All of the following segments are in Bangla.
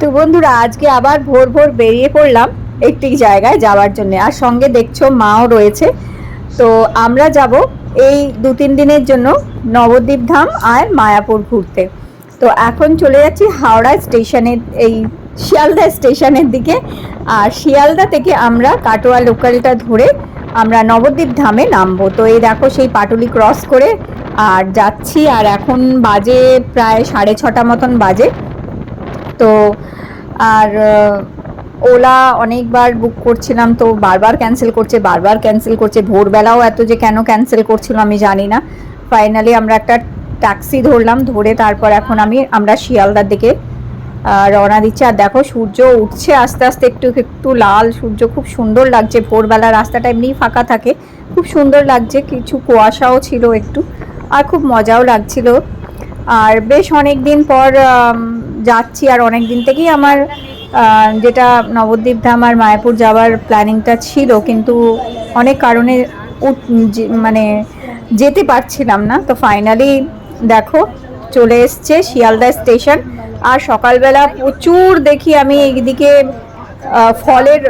তো বন্ধুরা আজকে আবার ভোর ভোর বেরিয়ে পড়লাম একটি জায়গায় যাওয়ার জন্য, আর সঙ্গে দেখছো মাও রয়েছে। তো আমরা যাব এই 2-3 দিনের জন্য নবদ্বীপ ধাম আর মায়াপুর ঘুরতে। তো এখন চলে যাচ্ছি হাওড়া স্টেশনের, এই শিয়ালদা স্টেশনের দিকে। আর শিয়ালদা থেকে আমরা কাটোয়া লোকালটা ধরে আমরা নবদ্বীপ ধামে নামবো। তো এই দেখো সেই পাটুলি ক্রস করে আর যাচ্ছি, আর এখন বাজে প্রায় 6:30 মতন বাজে। তো আর ওলা অনেকবার বুক করছিলাম, তো বারবার ক্যান্সেল করছে। ভোরবেলাও এত যে কেন ক্যান্সেল করছিল আমি জানি না। ফাইনালি আমরা একটা ট্যাক্সি ধরলাম, ধরে তারপর এখন আমরা শিয়ালদার দিকে রওনা দিচ্ছি। আর দেখো সূর্য উঠছে আস্তে আস্তে, একটু একটু লাল সূর্য, খুব সুন্দর লাগছে। ভোরবেলা রাস্তাটা এমনিই ফাঁকা থাকে, খুব সুন্দর লাগছে, কিছু কুয়াশাও ছিল একটু, আর খুব মজাও লাগছিল। আর বেশ অনেক দিন পর যাচ্ছি, আর অনেক দিন থেকেই আমার যেটা নবদ্বীপ ধাম আর মায়াপুর যাওয়ার প্ল্যানিংটা ছিল, কিন্তু অনেক কারণে মানে যেতে পারছিলাম না। তো ফাইনালি দেখো চলে এসছে শিয়ালদা স্টেশন। আর সকালবেলা প্রচুর দেখি আমি এইদিকে ফলের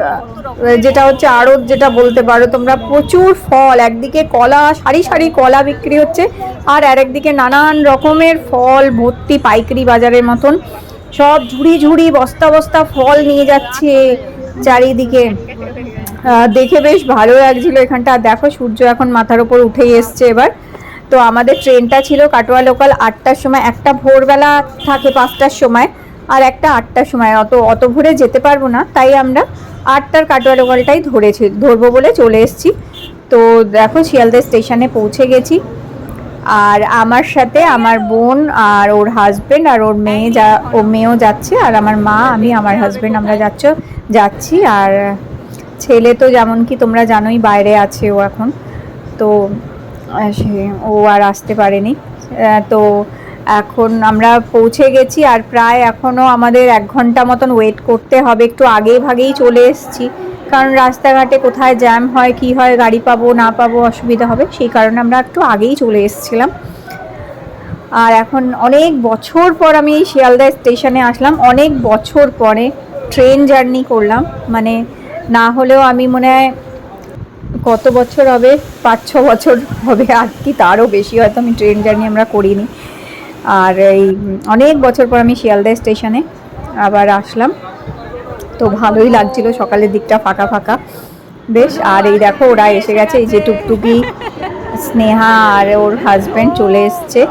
যেটা হচ্ছে আড়ত, যেটা বলতে পারো তোমরা, প্রচুর ফল। একদিকে কলা, সারি সারি কলা বিক্রি হচ্ছে, আর আরেকদিকে নানান রকমের ফল ভর্তি, পাইকারি বাজারের মতন সব ঝুড়ি ঝুড়ি বস্তা বস্তা ফল নিয়ে যাচ্ছে চারিদিকে। দেখে বেশ ভালো লাগছিল এখানটা। দেখো সূর্য এখন মাথার উপর উঠেই এসছে এবার। তো আমাদের ট্রেনটা ছিল কাটোয়া লোকাল 8টার সময়, একটা ভোরবেলা থাকে 5টার সময়, আর একটা 8টার সময়। অত ভোরে যেতে পারবো না, তাই আমরা 8টার কাটোয়া লোকালটাই ধরবো বলে চলে এসেছি। তো দেখো শিয়ালদা স্টেশনে পৌঁছে গেছি, আর আমার সাথে আমার বোন আর ওর হাজবেন্ড আর ওর মেয়েও যাচ্ছে, আর আমার মা, আমি, আমার হাজবেন্ড আমরা যাচ্ছি। আর ছেলে তো যেমন কি তোমরা জানোই বাইরে আছে ও এখন, তো ও আর আসতে পারেনি। তো এখন আমরা পৌঁছে গেছি, আর প্রায় এখনও আমাদের 1 ঘন্টা মতন ওয়েট করতে হবে। একটু আগেই ভাগেই চলে এসেছি, কারণ রাস্তাঘাটে কোথায় জ্যাম হয় কি হয়, গাড়ি পাবো না পাবো অসুবিধা হবে, সেই কারণে আমরা একটু আগেই চলে এসেছিলাম। আর এখন অনেক বছর পর আমি এই শিয়ালদা স্টেশনে আসলাম, অনেক বছর পরে ট্রেন জার্নি করলাম। মানে না হলেও আমি মনে হয় কত বছর হবে, 5-6 বছর হবে, আর কি তারও বেশি হয়তো আমি ট্রেন জার্নি আমরা করিনি। আর এই অনেক বছর পর আমি শিয়ালদা স্টেশনে আবার আসলাম, তো ভালোই লাগছিল। সকালের দিকটা ফাঁকা ফাঁকা বেশ। আর এই দেখো ওরা এসে গেছে, এই যে টুকটুকি, স্নেহা আর ওর হাজব্যান্ড চলে এসছে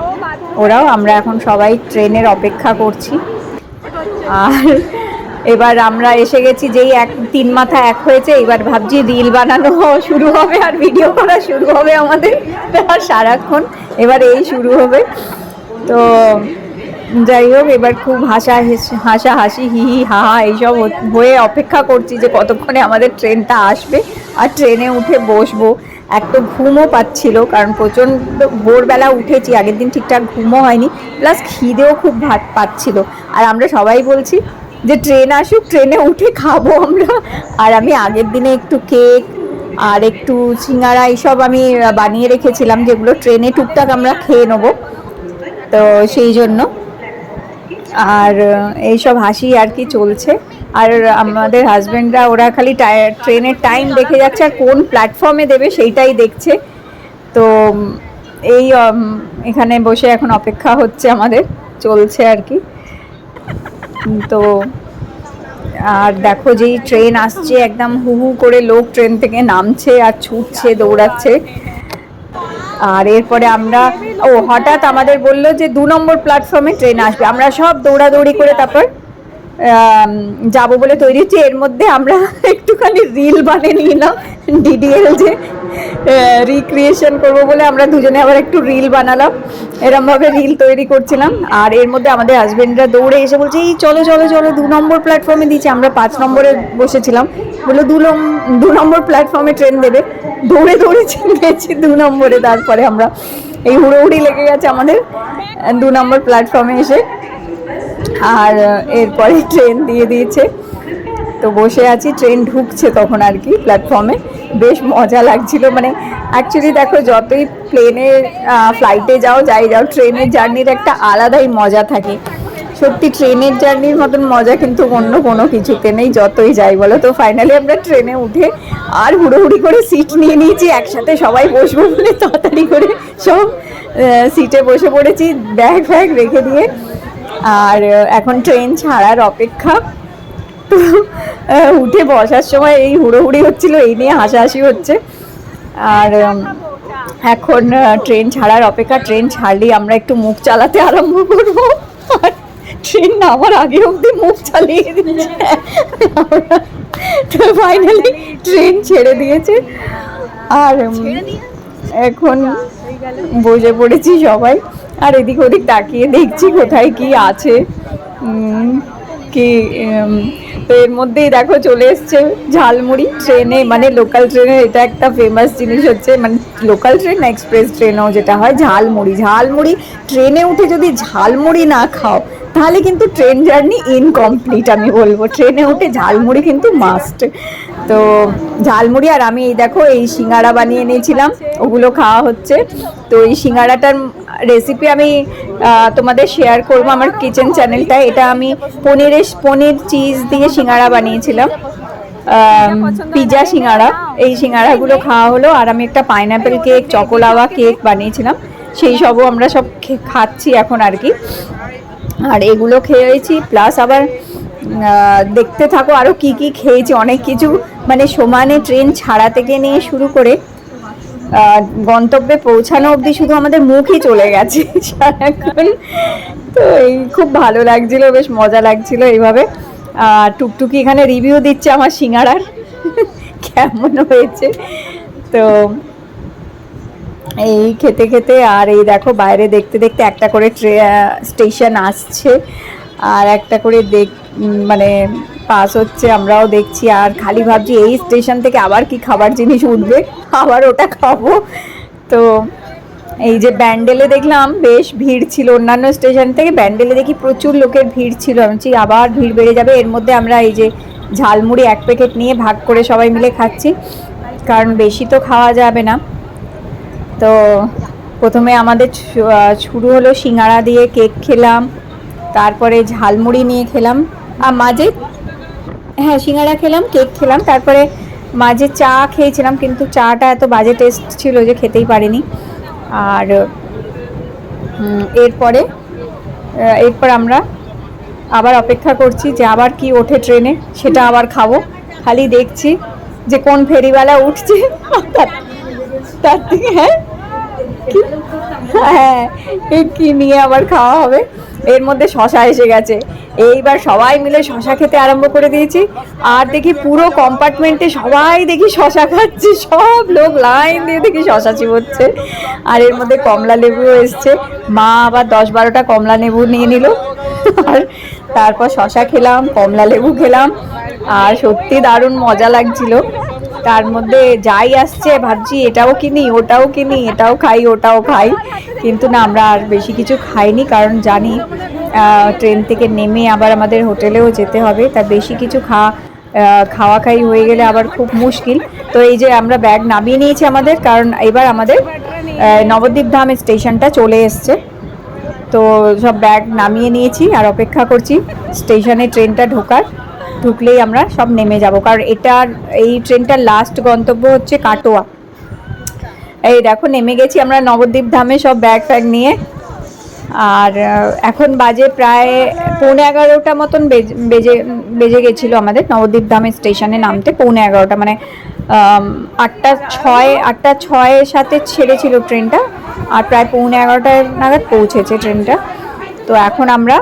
ওরাও। আমরা এখন সবাই ট্রেনের অপেক্ষা করছি। আর এবার আমরা এসে গেছি, যেই 3 মাথা এক হয়েছে, এবার ভাবছি রিল বানানো শুরু হবে আর ভিডিও করা শুরু হবে আমাদের, আর সারাক্ষণ এবার এই শুরু হবে। তো যাই হোক, এবার খুব হাসাহাসি হি হি হা হা এইসব হয়ে অপেক্ষা করছি যে কতক্ষণে আমাদের ট্রেনটা আসবে আর ট্রেনে উঠে বসবো। এক তো ঘুমও পাচ্ছিল, কারণ প্রচণ্ড ভোরবেলা উঠেছি, আগের দিন ঠিকঠাক ঘুমও হয়নি, প্লাস খিদেও খুব পাচ্ছিল। আর আমরা সবাই বলছি যে ট্রেন আসুক, ট্রেনে উঠে খাবো আমরা। আর আমি আগের দিনে একটু কেক আর একটু সিঙ্গারা এইসব আমি বানিয়ে রেখেছিলাম, যেগুলো ট্রেনে টুকটাক আমরা খেয়ে নেবো, তো সেই জন্য। আর এইসব হাসি আর কি চলছে। আর আমাদের হাজব্যান্ডরা ওরা খালি ট্রেনের টাইম দেখে যাচ্ছে, আর কোন প্ল্যাটফর্মে দেবে সেইটাই দেখছে। তো এই এখানে বসে এখন অপেক্ষা হচ্ছে আমাদের, চলছে আর কি। তো আর দেখো যেই ট্রেন আসছে, একদম হু হু করে লোক ট্রেন থেকে নামছে আর ছুটছে, দৌড়াচ্ছে। আর এরপরে আমরা হঠাৎ আমাদের বললো যে 2 নম্বর প্ল্যাটফর্মে ট্রেন আসবে। আমরা সব দৌড়াদৌড়ি করে তারপর যাবো বলে তৈরি হচ্ছে। এর মধ্যে আমরা একটুখানি রিল বানিয়ে নিলাম, ডিডিএল যে রিক্রিয়েশন করবো বলে আমরা দুজনে আবার একটু রিল বানালাম, এরমভাবে রিল তৈরি করছিলাম। আর এর মধ্যে আমাদের হাজবেন্ডরা দৌড়ে এসে বলছে এই চলো চলো চলো 2 নম্বর প্ল্যাটফর্মে দিচ্ছে। আমরা 5 নম্বরে বসেছিলাম, বললো 2 নম্বর প্ল্যাটফর্মে ট্রেন দেবে। দৌড়ে দৌড়ে গেছি 2 নম্বরে। তারপরে আমরা এই হুড়োহুড়ি লেগে গেছে আমাদের 2 নম্বর প্ল্যাটফর্মে এসে। আর এরপরে ট্রেন দিয়ে দিয়েছে, তো বসে আছি, ট্রেন ঢুকছে তখন আর কি প্ল্যাটফর্মে। বেশ মজা লাগছিল। মানে অ্যাকচুয়ালি দেখো, যতই প্লেনে ফ্লাইটে যাও যাই যাও, ট্রেনের জার্নির একটা আলাদাই মজা থাকে। সত্যি ট্রেনের জার্নির মতন মজা কিন্তু অন্য কোনো কিছুতে নেই, যতই যাই বলো। তো ফাইনালি আমরা ট্রেনে উঠে আর হুড়োহুড়ি করে সিট নিয়ে নিয়েছি, একসাথে সবাই বসবো বলে তাড়াতাড়ি করে সব সিটে বসে পড়েছি, ব্যাগ ফ্যাগ রেখে দিয়ে। আর এখন ট্রেন ছাড়ার অপেক্ষা। তো উঠে বসার সময় এই হুড়োহুড়ি হচ্ছিল, এই নিয়ে হাসাহাসি হচ্ছে। আর এখন ট্রেন ছাড়ার অপেক্ষা, ট্রেন ছাড়লেই আমরা একটু মুখ চালাতে আরম্ভ করবো। আর ট্রেন নামার আগে অব্দি মুখ চালিয়ে দিচ্ছে। তো ফাইনালি ট্রেন ছেড়ে দিয়েছে, আর এখন বসে পড়েছি সবাই। আর এদিক ওদিক তাকিয়ে দেখছি কোথায় কি আছে, কি তো এর মধ্যেই দেখো চলে এসছে ঝালমুড়ি ট্রেনে, মানে লোকাল ট্রেনের এটা একটা ফেমাস জিনিস হচ্ছে, মানে লোকাল ট্রেন না এক্সপ্রেস ট্রেনও যেটা হয় ঝালমুড়ি। ঝালমুড়ি ট্রেনে উঠে যদি ঝালমুড়ি না খাও তাহলে কিন্তু ট্রেন জার্নি ইনকমপ্লিট আমি বলবো। ট্রেনে উঠে ঝালমুড়ি কিন্তু মাস্ট। তো ঝালমুড়ি, আর আমি এই দেখো এই সিঙ্গাড়া বানিয়ে নিয়েছিলাম, ওগুলো খাওয়া হচ্ছে। তো এই সিঙ্গাড়াটার রেসিপি আমি তোমাদের শেয়ার করবো আমার কিচেন চ্যানেলটায়। এটা আমি পনির চিজ দিয়ে সিঙ্গাড়া বানিয়েছিলাম, পিৎজা সিঙ্গাড়া। এই সিঙ্গাড়াগুলো খাওয়া হলো। আর আমি একটা পাইনাপেল কেক, চকোলাওয়া কেক বানিয়েছিলাম, সেই সবও আমরা সব খাচ্ছি এখন আর কি। আর এগুলো খেয়েছি, প্লাস আবার দেখতে থাকো আরও কি কি খেয়েছি, অনেক কিছু, মানে সমানে ট্রেন ছাড়া থেকে নিয়ে শুরু করে গন্তব্যে পৌঁছানো অবধি শুধু আমাদের মুখই চলে গেছে সারাক্ষণ। তো এই খুব ভালো লাগছিল, বেশ মজা লাগছিল এইভাবে। টুকটুকি এখানে রিভিউ দিচ্ছে আমার সিঙ্গাড়ার কেমন হয়েছে। তো এই খেতে খেতে, আর এই দেখো বাইরে দেখতে দেখতে একটা করে স্টেশন আসছে, আর একটা করে মানে পাস হচ্ছে, আমরাও দেখছি। আর খালি ভাবছি এই স্টেশন থেকে আবার কি খাবার জিনিস উঠবে, আবার ওটা খাবো। তো এই যে ব্যান্ডেলে দেখলাম বেশ ভিড় ছিল, অন্যান্য স্টেশন থেকে ব্যান্ডেলে দেখি প্রচুর লোকের ভিড় ছিল। আমি বলছি আবার ভিড় বেড়ে যাবে। এর মধ্যে আমরা এই যে ঝালমুড়ি এক প্যাকেট নিয়ে ভাগ করে সবাই মিলে খাচ্ছি, কারণ বেশি তো খাওয়া যাবে না। তো প্রথমে আমাদের শুরু হলো সিঙ্গাড়া দিয়ে, কেক খেলাম, তারপরে ঝালমুড়ি নিয়ে খেলাম, আর মাঝে হ্যাঁ সিঙ্গাড়া খেলাম, কেক খেলাম, তারপরে মাঝে চা খেয়েছিলাম, কিন্তু চাটা এত বাজে টেস্ট ছিল যে খেতেই পারিনি। আর এরপর আমরা আবার অপেক্ষা করছি যে আবার কি ওঠে ট্রেনে, সেটা আবার খাবো। খালি দেখছি যে কোন ফেরিওয়ালা উঠছে, তার থেকে হ্যাঁ কি নিয়ে আবার খাওয়া হবে। এর মধ্যে শশা এসে গেছে, এইবার সবাই মিলে শশা খেতে আরম্ভ করে দিয়েছি। আর দেখি পুরো কম্পার্টমেন্টে সবাই দেখি শশা খাচ্ছে, সব লোক লাইন দিয়ে দেখি শশা চিবোচ্ছে। আর এর মধ্যে কমলা লেবুও এসছে, মা আবার 10-12টা কমলা লেবু নিয়ে নিল। আর তারপর শশা খেলাম, কমলা লেবু খেলাম, আর সত্যি দারুণ মজা লাগছিল। তার মধ্যে যাই আসছে ভাবছি এটাও কিনি, ওটাও কিনি, এটাও খাই, ওটাও খাই, কিন্তু না, আমরা আর বেশি কিছু খাইনি, কারণ জানি ট্রেন থেকে নেমে আবার আমাদের হোটেলেও যেতে হবে, তার বেশি কিছু খাওয়া খাই হয়ে গেলে আবার খুব মুশকিল। তো এই যে আমরা ব্যাগ নামিয়ে নিয়েছি আমাদের, কারণ এবার আমাদের নবদ্বীপ ধাম স্টেশনটা চলে এসছে। তো সব ব্যাগ নামিয়ে নিয়েছি আর অপেক্ষা করছি স্টেশনে ট্রেনটা ঢুকলেই আমরা সব নেমে যাব, কারণ এই ট্রেনটার লাস্ট গন্তব্য হচ্ছে কাটোয়া। এই দেখো নেমে গেছি আমরা নবদ্বীপ ধামে সব ব্যাগ ফ্যাগ নিয়ে। আর এখন বাজে প্রায় 11:15 মতন বেজে গেছিলো আমাদের নবদ্বীপ ধামের স্টেশনে নামতে। 11:15, মানে 8:06 সাথে ছেড়েছিল ট্রেনটা, আর প্রায় 11:15 নাগাদ পৌঁছেছে ট্রেনটা। তো এখন আমরা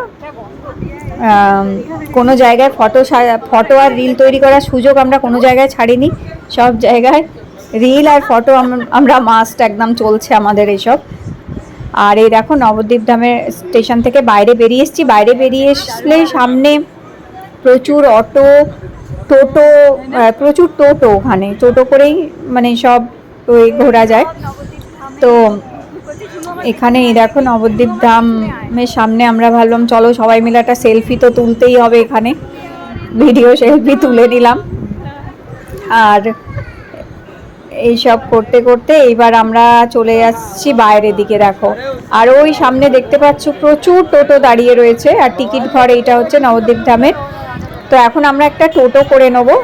কোনো জায়গায় ফটো আর রিল তৈরি করার সুযোগ আমরা কোনো জায়গায় ছাড়িনি, সব জায়গায় রিল আর ফটো আমরা মাস্ট একদম চলছে আমাদের এইসব। আর এই দেখো নবদ্বীপ ধামের স্টেশন থেকে বাইরে বেরিয়ে এসেছি। বাইরে বেরিয়ে আসলে সামনে প্রচুর টোটো, ওখানে টোটো করেই মানে সব ওই ঘোরা যায়। তো এখানে এই দেখো নবদ্বীপ ধামের সামনে আমরা ভাবলাম চলো সবাই মিলে একটা সেলফি তো তুলতেই হবে, এখানে ভিডিও সেলফি তুলে নিলাম। আর এইসব করতে করতে এইবার আমরা চলে যাচ্ছি বাইরের দিকে। দেখো, আর ওই সামনে দেখতে পাচ্ছ প্রচুর টোটো দাঁড়িয়ে রয়েছে, আর টিকিট ঘর এইটা হচ্ছে নবদ্বীপ ধামের। তো এখন আমরা একটা টোটো করে নেবো,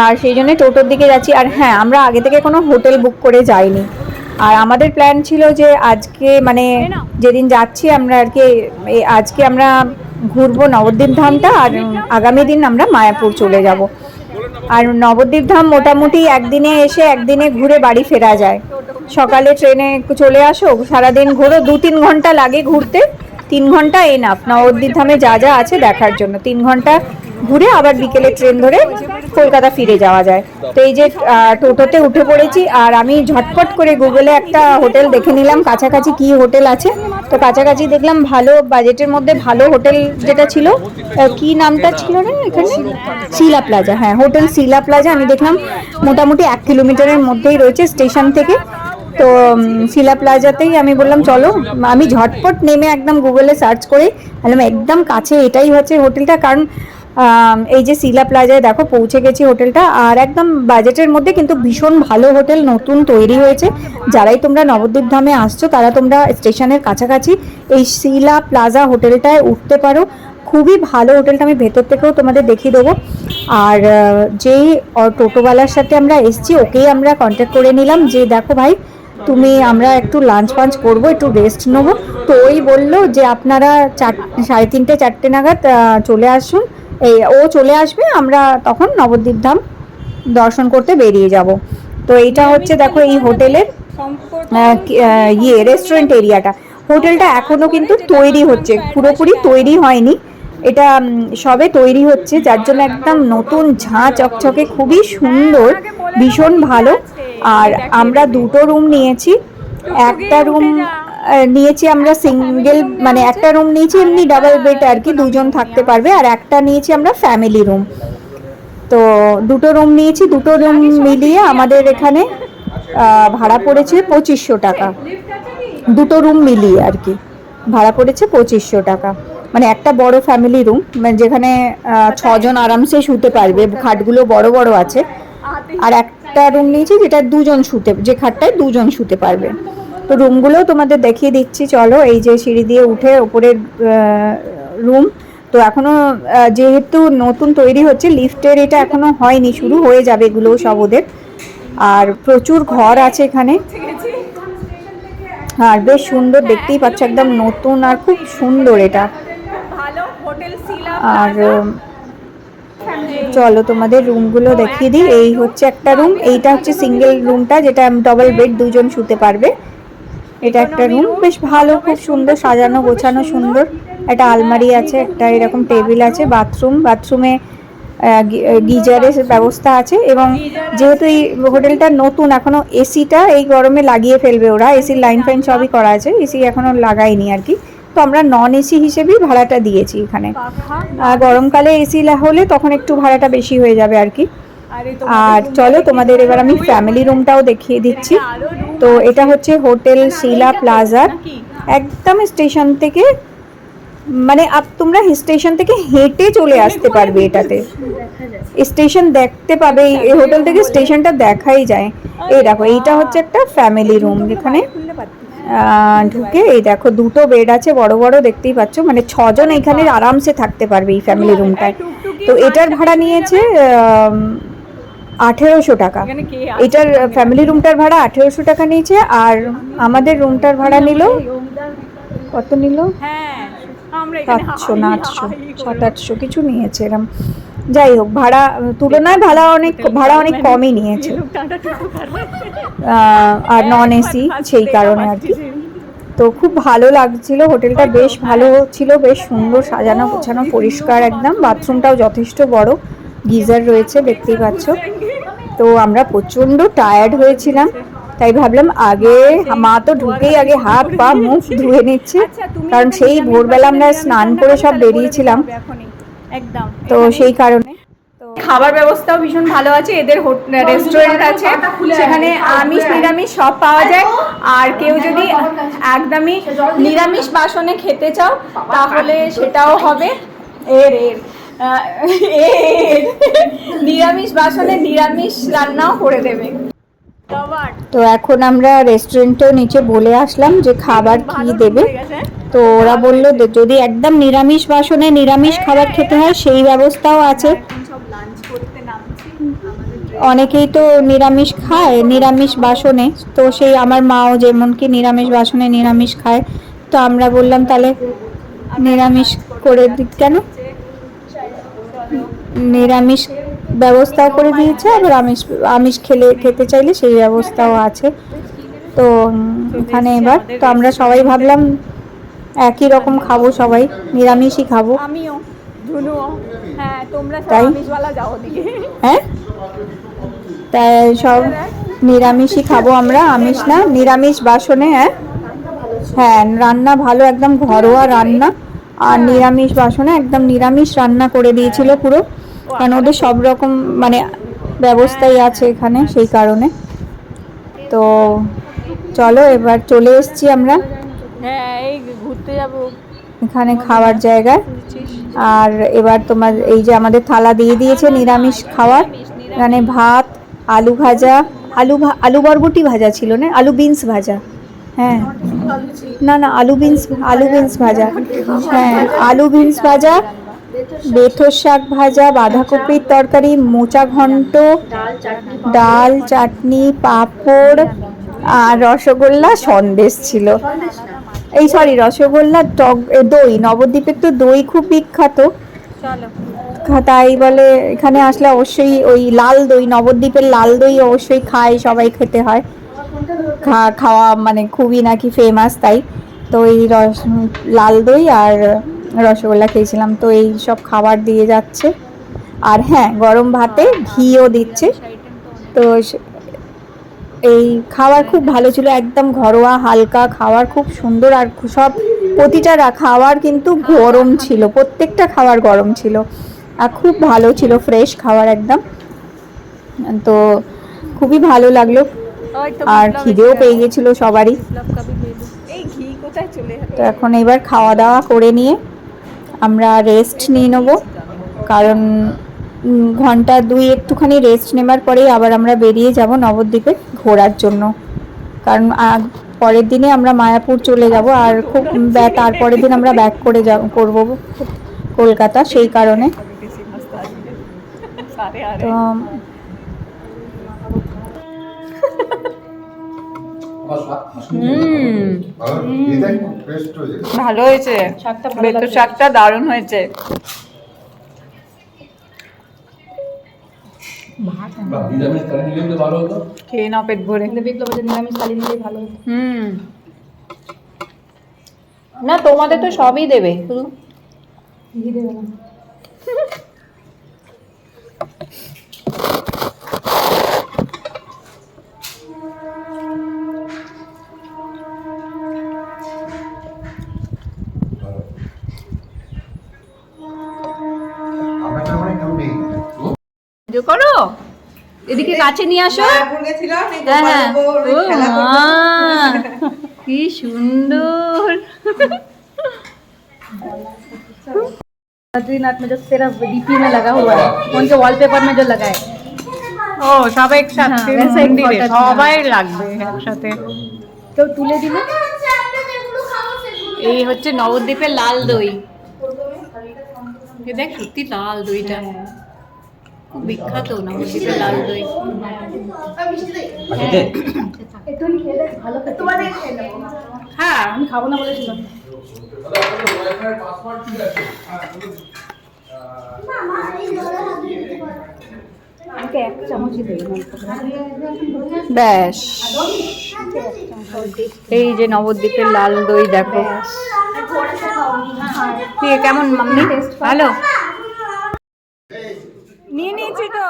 আর সেই জন্য টোটোর দিকে যাচ্ছি। আর হ্যাঁ, আমরা আগে থেকে কোনো হোটেল বুক করে যাইনি, আর আমাদের প্ল্যান ছিল যে আজকে মানে যেদিন যাচ্ছি আমরা আর কি, আজকে আমরা ঘুরবো নবদ্বীপ ধামটা, আর আগামী দিন আমরা মায়াপুর চলে যাব। আর নবদ্বীপ ধাম মোটামুটি একদিনে এসে একদিনে ঘুরে বাড়ি ফেরা যায়। সকালে ট্রেনে চলে আসো, সারাদিন ঘোরো, 2-3 ঘন্টা লাগে ঘুরতে। 3 ঘন্টা এনাফ নবদ্বীপ ধামে যা যা আছে দেখার জন্য। 3 ঘন্টা ঘুরে আবার বিকেলে ট্রেন ধরে কলকাতা ফিরে যাওয়া যায়। তো এই যে টোটোতে উঠে পড়েছি, আর আমি ঝটপট করে গুগলে একটা হোটেল দেখে নিলাম কাছাকাছি কি হোটেল আছে। তো কাছাকাছি দেখলাম ভালো বাজেটের মধ্যে ভালো হোটেল যেটা ছিল, কি নামটা ছিল না এখানে, শিলা প্লাজা। হ্যাঁ, হোটেল শিলা প্লাজা আমি দেখলাম মোটামুটি 1 কিলোমিটারের মধ্যেই রয়েছে স্টেশন থেকে। তো শিলা প্লাজাতেই আমি বললাম চলো, আমি ঝটপট নেমে একদম গুগলে সার্চ করে বললাম একদম কাছে এটাই হচ্ছে হোটেলটা। কারণ এই যে শিলা প্লাজায় দেখো পৌঁছে গেছি হোটেলটা, আর একদম বাজেটের মধ্যে, কিন্তু ভীষণ ভালো হোটেল, নতুন তৈরি হয়েছে। যারাই তোমরা নবদ্বীপ ধামে আসছো তারা তোমরা স্টেশনের কাছাকাছি এই শিলা প্লাজা হোটেলটায় উঠতে পারো। খুবই ভালো হোটেলটা, আমি ভেতর থেকেও তোমাদের দেখিয়ে দেবো। আর যেই টোটোওয়ালার সাথে আমরা এসছি ওকেই আমরা কন্ট্যাক্ট করে নিলাম যে দেখো ভাই তুমি, আমরা একটু লাঞ্চ ফাঞ্চ করবো, একটু রেস্ট নেবো। তো ওই বললো যে আপনারা 3:30-4টে নাগাদ চলে আসুন, ও চলে আসবে, আমরা তখন নবদ্বীপ ধাম দর্শন করতে বেরিয়ে যাব। তো এইটা হচ্ছে দেখো এই হোটেলের রেস্টুরেন্ট এরিয়াটা। হোটেলটা এখনো কিন্তু তৈরি হচ্ছে, পুরোপুরি তৈরি হয়নি, এটা সবে তৈরি হচ্ছে, যার জন্য একদম নতুন ঝাঁ চকচকে, খুবই সুন্দর, ভীষণ ভালো। আর আমরা 2টো রুম নিয়েছি। একটা রুম নিয়েছি আমরা সিঙ্গেল, মানে একটা রুম নিয়েছি এমনি ডাবল বেড আর কি, 2জন থাকতে পারবে, আর একটা নিয়েছি আমরা ফ্যামিলি রুম। তো 2টো রুম নিয়েছি, 2টো রুম মিলিয়ে আমাদের এখানে ভাড়া পড়েছে 2500 টাকা। 2টো রুম মিলিয়ে আর কি ভাড়া পড়েছে 2500 টাকা। মানে একটা বড় ফ্যামিলি রুম, মানে যেখানে 6জন আরামসে শুতে পারবে, খাটগুলো বড় বড় আছে। আর একটা রুম নিয়েছি যেটা 2জন শুতে, যে খাটটায় 2জন শুতে পারবে। তো রুমগুলো তোমাদের দেখিয়ে দিচ্ছি, চলো। এই যে সিঁড়ি দিয়ে উঠে ওপরের রুম। তো এখনো যেহেতু নতুন তৈরি হচ্ছে, লিফটের এটা এখনো হয়নি, শুরু হয়ে যাবে এগুলো সব ওদের। আর প্রচুর ঘর আছে এখানে, আর বেশ সুন্দর, দেখতেই পাচ্ছ একদম নতুন আর খুব সুন্দর এটা। আর চলো তোমাদের রুমগুলো দেখিয়ে দিই। এই হচ্ছে একটা রুম, এইটা হচ্ছে সিঙ্গেল রুমটা, যেটা ডাবল বেড, 2জন শুতে পারবে। এটা একটা রুম, বেশ ভালো, খুব সুন্দর সাজানো গোছানো, সুন্দর। একটা আলমারি আছে, একটা এরকম টেবিল আছে, বাথরুমে গিজারের ব্যবস্থা আছে। এবং যেহেতু এই হোটেলটা নতুন, এখনো এসিটা এই গরমে লাগিয়ে ফেলবে ওরা, এসির লাইন ফাইন সবই করা আছে, এসি এখনো লাগায়নি আর কি। তো আমরা নন এসি হিসেবেই ভাড়াটা দিয়েছি এখানে। গরমকালে এসি হলে তখন একটু ভাড়াটা বেশি হয়ে যাবে আর কি। আর চলো তোমাদের এবার আমি ফ্যামিলি রুমটাও দেখিয়ে দিচ্ছি। তো এটা হচ্ছে হোটেল শিলা প্লাজার, একদম স্টেশন থেকে, মানে তোমরা স্টেশন থেকে হেঁটে চলে আসতে পারবে, এটাতে স্টেশন দেখতে পাবে, এই হোটেল থেকে স্টেশনটা দেখাই যায়। এই দেখো, এইটা হচ্ছে একটা ফ্যামিলি রুম, যেখানে ঢুকে এই দেখো 2টো বেড আছে বড় বড়, দেখতেই পাচ্ছ, মানে 6জন এখানে আরামসে থাকতে পারবে এই ফ্যামিলি রুমটায়। তো এটার ভাড়া নিয়েছে 1800 টাকা। এটার ফ্যামিলি রুমটার ভাড়া 1800 টাকা নিয়েছে। আর আমাদের রুমটার ভাড়া নিল কত নিল, 700 না 800, 700-800 কিছু নিয়েছে এরম। যাই হোক, ভাড়া তুলনায় ভাড়া অনেক কমই নিয়েছে, আর নন এসি সেই কারণে আর কি। তো খুব ভালো লাগছিল, হোটেলটা বেশ ভালো ছিল, বেশ সুন্দর সাজানো গোছানো, পরিষ্কার একদম। বাথরুমটাও যথেষ্ট বড়, গিজার রয়েছে, দেখতেই পাচ্ছ। তো আমরা প্রচণ্ড টায়ার্ড হয়েছিলাম, তাই ভাবলাম আগে মা তো ঢুকেই আগে হাত পা মুখ ধুয়ে নিচ্ছে, কারণ সেই ভোরবেলা আমরা স্নান করে সব বেরিয়েছিলাম, তো সেই কারণে। খাবার ব্যবস্থাও ভীষণ ভালো আছে, এদের রেস্টুরেন্ট আছে, সেখানে আমিষ নিরামিষ সব পাওয়া যায়। আর কেউ যদি একদমই নিরামিষ বাসনে খেতে চাও তাহলে সেটাও হবে। নিরামিষ বাসনে নিরামিষ রান্নাও করে দেবে। তো এখন আমরা রেস্টুরেন্টেও নিচে বলে আসলাম যে খাবার কি দেবে। তো ওরা বললো যদি একদম নিরামিষ বাসনে নিরামিষ খাবার খেতে হয় সেই ব্যবস্থাও আছে। অনেকেই তো নিরামিষ খায় নিরামিষ বাসনে, তো সেই আমার মাও যেমন কি নিরামিষ বাসনে নিরামিষ খায়। তো আমরা বললাম তাহলে নিরামিষ করে দিক, কেন নিরামিষ ব্যবস্থাও করে দিয়েছে, আবার আমিষ খেতে চাইলে সেই ব্যবস্থাও আছে। তো এখানে এবার তো আমরা সবাই ভাবলাম একই রকম খাবো, সবাই নিরামিষই খাবো। আমিও ধুনুও, হ্যাঁ তোমরা তাই আমিষওয়ালা যাও ওদিকে। হ্যাঁ, তাই সব নিরামিষই খাবো আমরা, আমিষ না, নিরামিষ বাসনে। হ্যাঁ হ্যাঁ, রান্না ভালো, একদম ঘরোয়া রান্না, আর নিরামিষ বাসনে একদম নিরামিষ রান্না করে দিয়েছিল পুরো, কারণ ওদের সব রকম মানে ব্যবস্থাই আছে এখানে, সেই কারণে। তো চলো এবার চলে এসেছি আমরা হ্যাঁ এই ঘুরতে যাবো এখানে খাওয়ার জায়গায়। আর এবার তোমার এই যে আমাদের থালা দিয়ে দিয়েছে নিরামিষ খাওয়ার, এখানে ভাত, আলু ভাজা, আলু বরবটি ভাজা ছিল না, আলু বিনস ভাজা, হ্যাঁ না না আলু বিনস ভাজা, হ্যাঁ আলু বিনস ভাজা, বেথর শাক ভাজা, বাঁধাকপির তরকারি, মোচা ঘন্ট, ডাল, চাটনি, পাঁপড়, আর রসগোল্লা, সন্দেশ ছিল। এই সরি, রসগোল্লা, টক দই, নবদ্বীপের তো দই খুব বিখ্যাত, তাই বলে এখানে আসলে অবশ্যই ওই লাল দই, নবদ্বীপের লাল দই অবশ্যই খায়, সবাই খেতে হয়, খাওয়া মানে খুবই নাকি ফেমাস, তাই তো এই লাল দই আর রসগোল্লা খেয়েছিলাম। তো এই সব খাবার দিয়ে যাচ্ছে, আর হ্যাঁ গরম ভাতে ঘিও দিচ্ছে। তো এই খাবার খুব ভালো ছিল, একদম ঘরোয়া হালকা খাবার, খুব সুন্দর, আর সব প্রতিটা খাবার কিন্তু গরম ছিল, প্রত্যেকটা খাবার গরম ছিল, আর খুব ভালো ছিল, ফ্রেশ খাবার একদম। তো খুবই ভালো লাগলো, আর খিদেও পেয়ে গেছিলো সবারই। তো এখন এবার খাওয়া দাওয়া করে নিয়ে আমরা রেস্ট নিয়ে নেবো, কারণ ঘন্টা দুই একটুখানি রেস্ট নেবার পরেই আবার আমরা বেরিয়ে যাব নবদ্বীপে ঘোরার জন্য, কারণ পরের দিনে আমরা মায়াপুর চলে যাব, আর খুব তারপরের দিন আমরা ব্যাক করবো কলকাতা, সেই কারণে। তো ভালো হয়েছে, বেতো শাকটা দারুণ হয়েছে। খেয়ে নাও পেট ভরে। না তোমাদের তো সবই দেবে, শুধু করো, এদিকে কাছে নিয়ে আসো। কি সুন্দর। बद्रीनाथ में जो सिर्फ डीपी में लगा हुआ है, उनके वॉलपेपर में जो लगा है, ও সব একসাথে সবাই লাগবে একসাথে, তো তুলে দিলে। এই হচ্ছে নবদ্বীপের লাল দই, দেখ সত্যি লাল দইটা খুব বিখ্যাত, নবদ্বীপের লাল দই। হ্যাঁ আমি খাবো না বলেছিলাম। ব্যাস এই যে নবদ্বীপের লাল দই দেখো, কেমন মাম্মি? ভালো নিয়ে নিয়েছি তো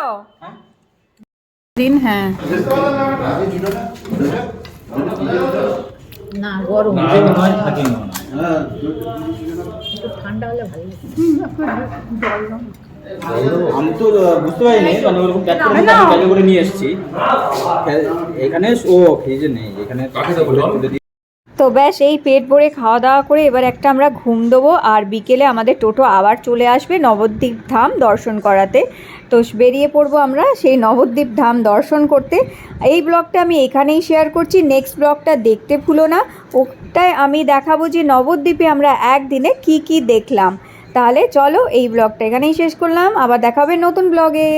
দিন। হ্যাঁ না গরম ঠান্ডা হলে ভালো লাগে। আমি তো বুঝতে পারিনি, মানে ওরকম ক্যারি করে নিয়ে এসেছি এখানে। ও ফ্রিজে নেই, এখানে তো ব্যাস এই পেট ভরে খাওয়া দাওয়া করে এবার একটা আমরা ঘুম দেবো, আর বিকেলে আমাদের টোটো আবার চলে আসবে নবদ্বীপ ধাম দর্শন করাতে। তো বেরিয়ে পড়বো আমরা সেই নবদ্বীপ ধাম দর্শন করতে। এই ব্লগটা আমি এখানেই শেয়ার করছি, নেক্সট ব্লগটা দেখতে ভুলো না। ওটাই আমি দেখাবো যে নবদ্বীপে আমরা একদিনে কি কি দেখলাম। তাহলে চলো এই ব্লগটা এখানেই শেষ করলাম, আবার দেখা হবে নতুন ব্লগে।